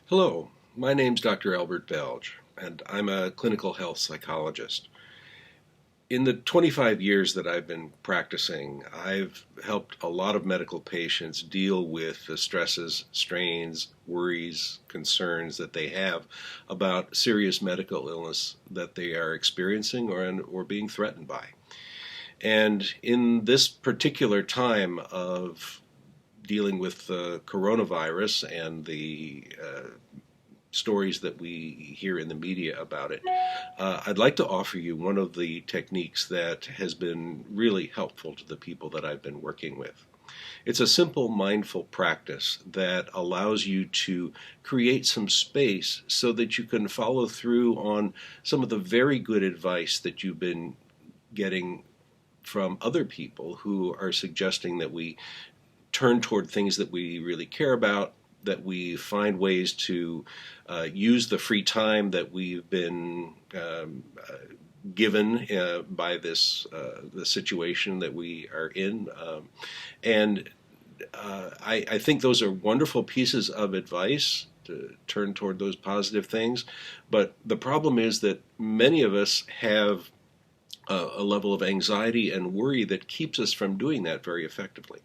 Hello, my name's Dr. Albert Belge, and I'm a clinical health psychologist. In the 25 years that I've been practicing, I've helped a lot of medical patients deal with the stresses, strains, worries, concerns that they have about serious medical illness that they are experiencing or being threatened by. And in this particular time of dealing with the coronavirus and the stories that we hear in the media about it, I'd like to offer you one of the techniques that has been really helpful to the people that I've been working with. It's a simple mindful practice that allows you to create some space so that you can follow through on some of the very good advice that you've been getting from other people who are suggesting that we turn toward things that we really care about, that we find ways to use the free time that we've been given by the situation that we are in. I think those are wonderful pieces of advice to turn toward those positive things. But the problem is that many of us have a level of anxiety and worry that keeps us from doing that very effectively.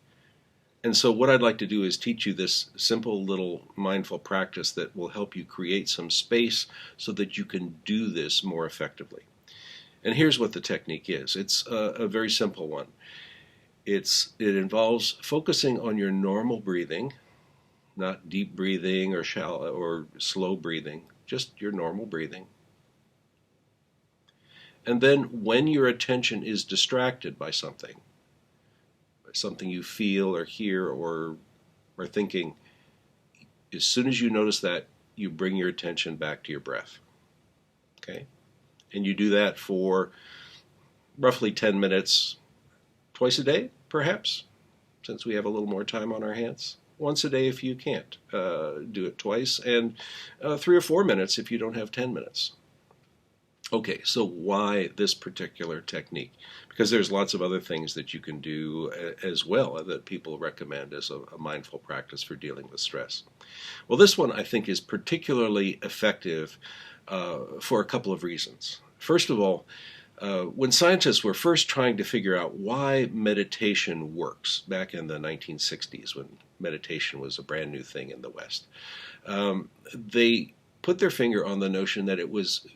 And so what I'd like to do is teach you this simple little mindful practice that will help you create some space so that you can do this more effectively. And here's what the technique is. It's a very simple one. It involves focusing on your normal breathing, not deep breathing or shallow or slow breathing, just your normal breathing. And then when your attention is distracted by something you feel or hear or are thinking, as soon as you notice that, you bring your attention back to your breath. Okay? And you do that for roughly 10 minutes, twice a day, perhaps, since we have a little more time on our hands. Once a day if you can't do it twice, and 3 or 4 minutes if you don't have 10 minutes. Okay, so why this particular technique? Because there's lots of other things that you can do as well that people recommend as a mindful practice for dealing with stress. Well, this one I think is particularly effective for a couple of reasons. First of all, when scientists were first trying to figure out why meditation works, back in the 1960s when meditation was a brand new thing in the West, they put their finger on the notion that it was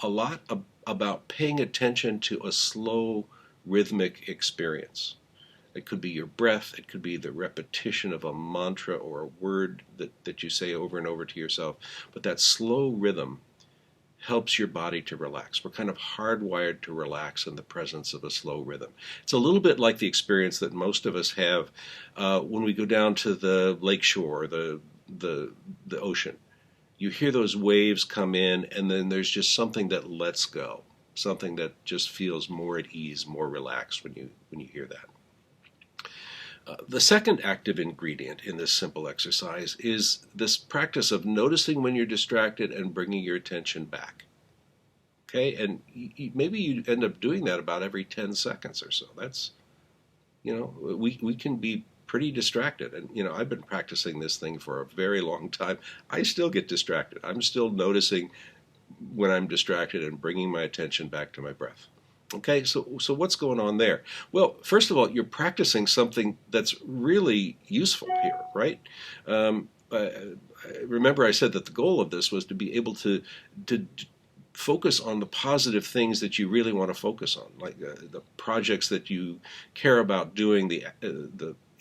a lot about paying attention to a slow, rhythmic experience. It could be your breath, it could be the repetition of a mantra or a word that you say over and over to yourself, but that slow rhythm helps your body to relax. We're kind of hardwired to relax in the presence of a slow rhythm. It's a little bit like the experience that most of us have when we go down to the lakeshore or the ocean. You hear those waves come in, and then there's just something that lets go, something that just feels more at ease, more relaxed when you hear that. The second active ingredient in this simple exercise is this practice of noticing when you're distracted and bringing your attention back. Okay, and maybe you end up doing that about every 10 seconds or so. That's, we can be pretty distracted. And, I've been practicing this thing for a very long time. I still get distracted. I'm still noticing when I'm distracted and bringing my attention back to my breath. Okay, so what's going on there? Well, first of all, you're practicing something that's really useful here, right? Remember I said that the goal of this was to be able to focus on the positive things that you really want to focus on, like the projects that you care about doing, the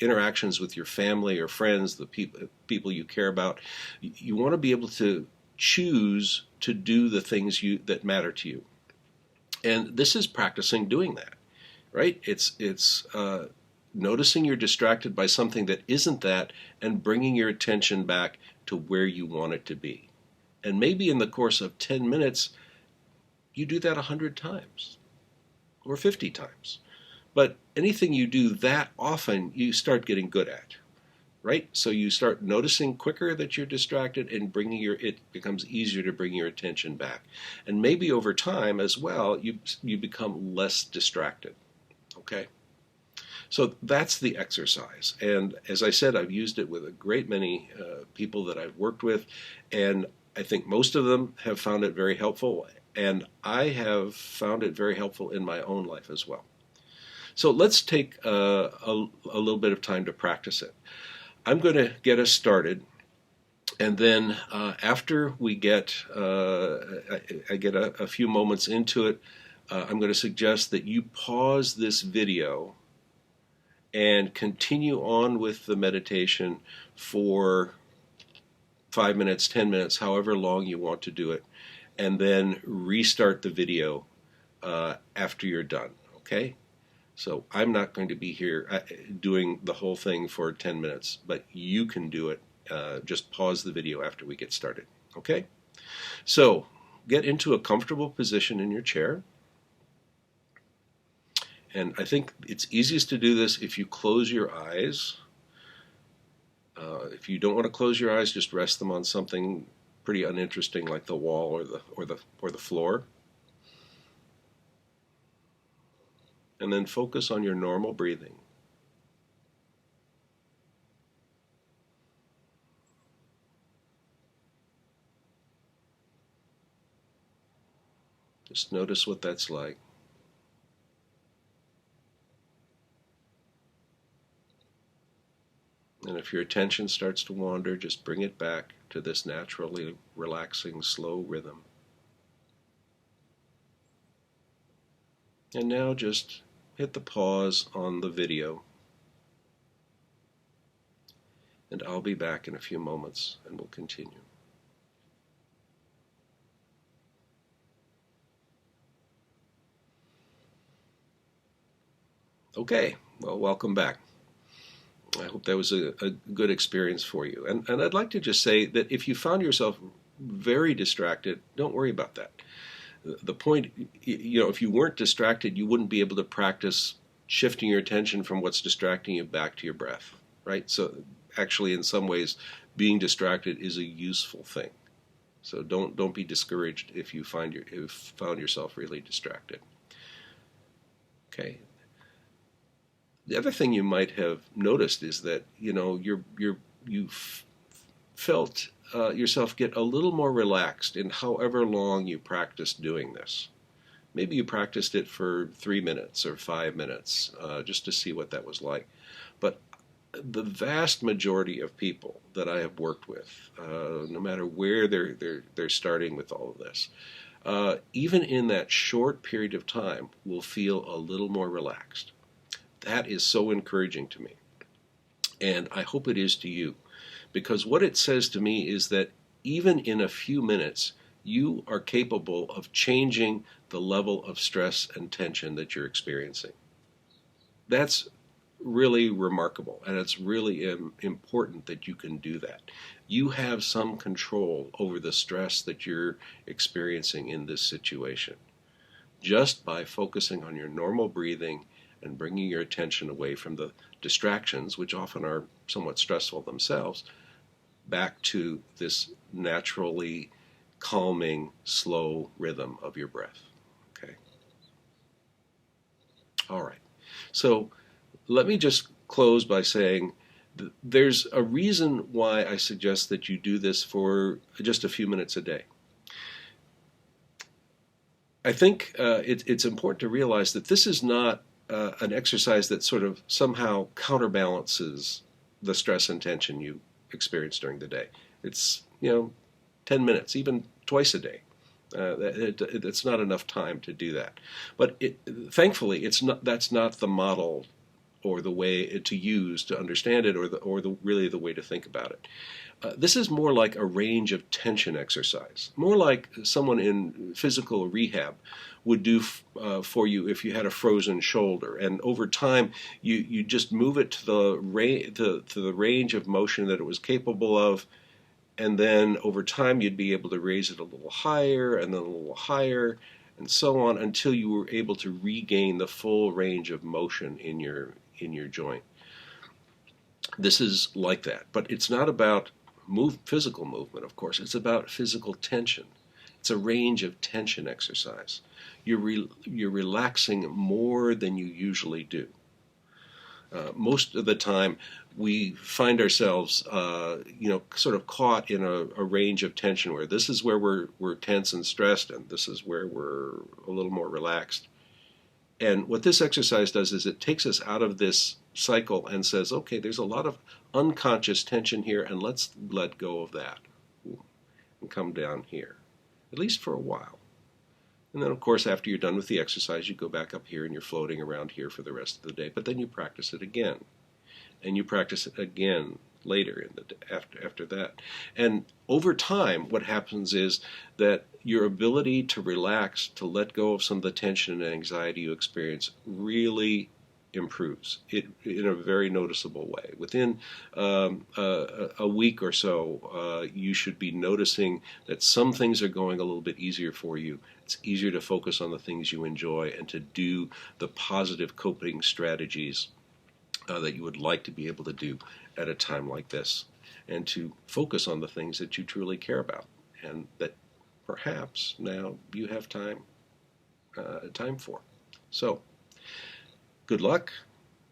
interactions with your family or friends, the people you care about. You want to be able to choose to do the things that matter to you. And this is practicing doing that, right? It's noticing you're distracted by something that isn't that and bringing your attention back to where you want it to be. And maybe in the course of 10 minutes, you do that 100 times or 50 times. But anything you do that often, you start getting good at, right? So you start noticing quicker that you're distracted and it becomes easier to bring your attention back. And maybe over time as well, you become less distracted, okay? So that's the exercise. And as I said, I've used it with a great many people that I've worked with, and I think most of them have found it very helpful, and I have found it very helpful in my own life as well. So let's take a little bit of time to practice it. I'm going to get us started, and then after we get, I get a few moments into it, I'm going to suggest that you pause this video and continue on with the meditation for 5 minutes, 10 minutes, however long you want to do it, and then restart the video after you're done, okay? So I'm not going to be here doing the whole thing for 10 minutes, but you can do it. Just pause the video after we get started, okay? So get into a comfortable position in your chair. And I think it's easiest to do this if you close your eyes. If you don't want to close your eyes, just rest them on something pretty uninteresting like the wall or the floor. And then focus on your normal breathing. Just notice what that's like. And if your attention starts to wander, just bring it back to this naturally relaxing, slow rhythm. And now just hit the pause on the video. And I'll be back in a few moments and we'll continue. Okay, well, welcome back. I hope that was a good experience for you. And I'd like to just say that if you found yourself very distracted, don't worry about that. The point, if you weren't distracted, you wouldn't be able to practice shifting your attention from what's distracting you back to your breath, right? So actually, in some ways, being distracted is a useful thing. So don't be discouraged if you found yourself really distracted. Okay. The other thing you might have noticed is that you felt yourself get a little more relaxed in however long you practiced doing this. Maybe you practiced it for 3 minutes or 5 minutes just to see what that was like. But the vast majority of people that I have worked with, no matter where they're starting with all of this, even in that short period of time, will feel a little more relaxed. That is so encouraging to me, and I hope it is to you, because what it says to me is that even in a few minutes, you are capable of changing the level of stress and tension that you're experiencing. That's really remarkable, and it's really important that you can do that. You have some control over the stress that you're experiencing in this situation, just by focusing on your normal breathing and bringing your attention away from the distractions, which often are somewhat stressful themselves, back to this naturally calming, slow rhythm of your breath. Okay? All right. So let me just close by saying there's a reason why I suggest that you do this for just a few minutes a day. I think it's important to realize that this is not an exercise that sort of somehow counterbalances the stress and tension you experience during the day. It's 10 minutes, even twice a day. It's not enough time to do that. But thankfully, that's not the model or the way to use to understand it, or really the way to think about it. This is more like a range of tension exercise, more like someone in physical rehab would do for you if you had a frozen shoulder, and over time you just move it to the range of motion that it was capable of, and then over time you'd be able to raise it a little higher and then a little higher, and so on until you were able to regain the full range of motion in your joint. This is like that, but it's not about physical movement, of course. It's about physical tension. It's a range of tension exercise. You're relaxing more than you usually do. Most of the time, we find ourselves, sort of caught in a range of tension where this is where we're tense and stressed, and this is where we're a little more relaxed. And what this exercise does is it takes us out of this cycle and says, okay, there's a lot of unconscious tension here, and let's let go of that and come down here, at least for a while. And then, of course, after you're done with the exercise, you go back up here and you're floating around here for the rest of the day. But then you practice it again. And you practice it again later in the after that. And over time, what happens is that your ability to relax, to let go of some of the tension and anxiety you experience really improves it in a very noticeable way. Within a week or so, you should be noticing that some things are going a little bit easier for you. It's easier to focus on the things you enjoy and to do the positive coping strategies that you would like to be able to do at a time like this, and to focus on the things that you truly care about and that perhaps now you have time for. So, good luck.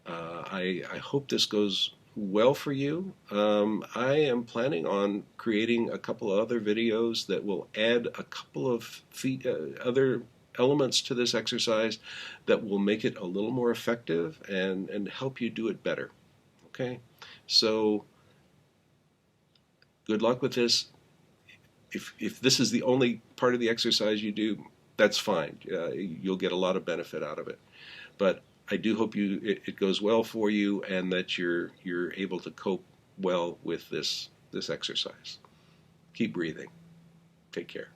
I hope this goes well for you. I am planning on creating a couple of other videos that will add a couple of other elements to this exercise that will make it a little more effective and help you do it better. Okay? So, good luck with this. If this is the only part of the exercise you do, that's fine. You'll get a lot of benefit out of it. But I do hope it goes well for you and that you're able to cope well with this exercise. Keep breathing. Take care.